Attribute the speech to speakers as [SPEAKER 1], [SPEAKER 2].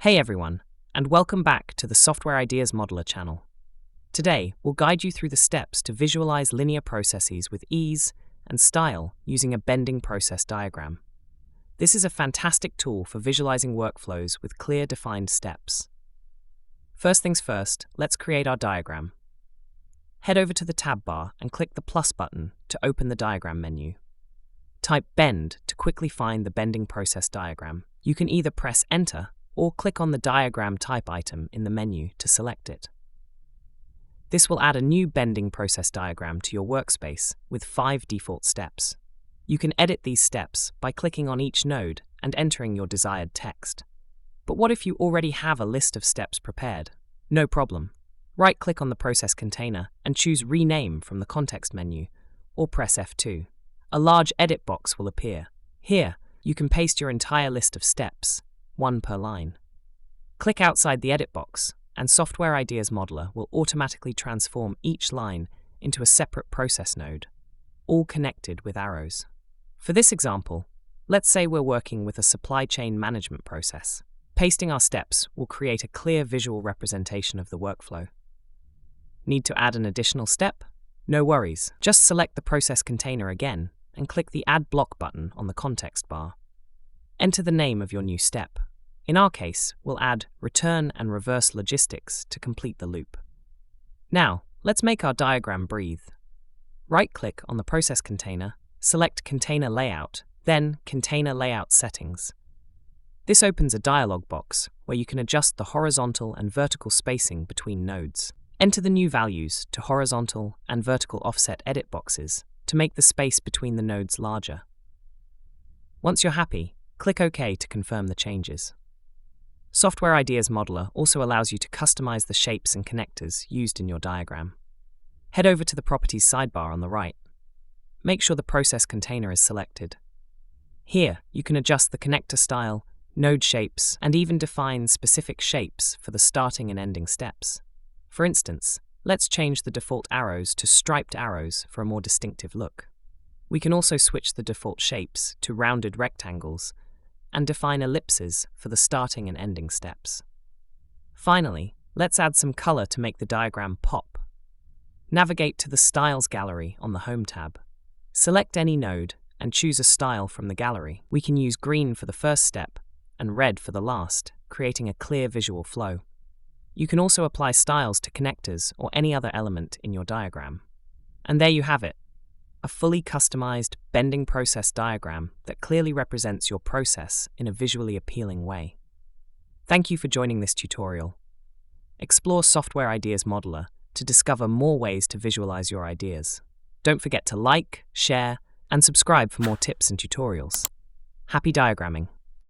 [SPEAKER 1] Hey everyone, and welcome back to the Software Ideas Modeler channel. Today, we'll guide you through the steps to visualize linear processes with ease and style using a bending process diagram. This is a fantastic tool for visualizing workflows with clear defined steps. First things first, let's create our diagram. Head over to the tab bar and click the plus button to open the diagram menu. Type bend to quickly find the bending process diagram. You can either press enter or click on the diagram type item in the menu to select it. This will add a new bending process diagram to your workspace with 5 default steps. You can edit these steps by clicking on each node and entering your desired text. But what if you already have a list of steps prepared? No problem. Right-click on the process container and choose Rename from the context menu, or press F2. A large edit box will appear. Here, you can paste your entire list of steps, one per line. Click outside the edit box, and Software Ideas Modeler will automatically transform each line into a separate process node, all connected with arrows. For this example, let's say we're working with a supply chain management process. Pasting our steps will create a clear visual representation of the workflow. Need to add an additional step? No worries. Just select the process container again and click the Add Block button on the context bar. Enter the name of your new step. In our case, we'll add Return and Reverse Logistics to complete the loop. Now, let's make our diagram breathe. Right-click on the process container, select Container Layout, then Container Layout Settings. This opens a dialog box where you can adjust the horizontal and vertical spacing between nodes. Enter the new values to horizontal and vertical offset edit boxes to make the space between the nodes larger. Once you're happy, click OK to confirm the changes. Software Ideas Modeler also allows you to customize the shapes and connectors used in your diagram. Head over to the Properties sidebar on the right. Make sure the process container is selected. Here, you can adjust the connector style, node shapes, and even define specific shapes for the starting and ending steps. For instance, let's change the default arrows to striped arrows for a more distinctive look. We can also switch the default shapes to rounded rectangles and define ellipses for the starting and ending steps. Finally, let's add some color to make the diagram pop. Navigate to the Styles gallery on the Home tab. Select any node and choose a style from the gallery. We can use green for the first step and red for the last, creating a clear visual flow. You can also apply styles to connectors or any other element in your diagram. And there you have it, a fully customized bending process diagram that clearly represents your process in a visually appealing way. Thank you for joining this tutorial. Explore Software Ideas Modeler to discover more ways to visualize your ideas. Don't forget to like, share, and subscribe for more tips and tutorials. Happy diagramming!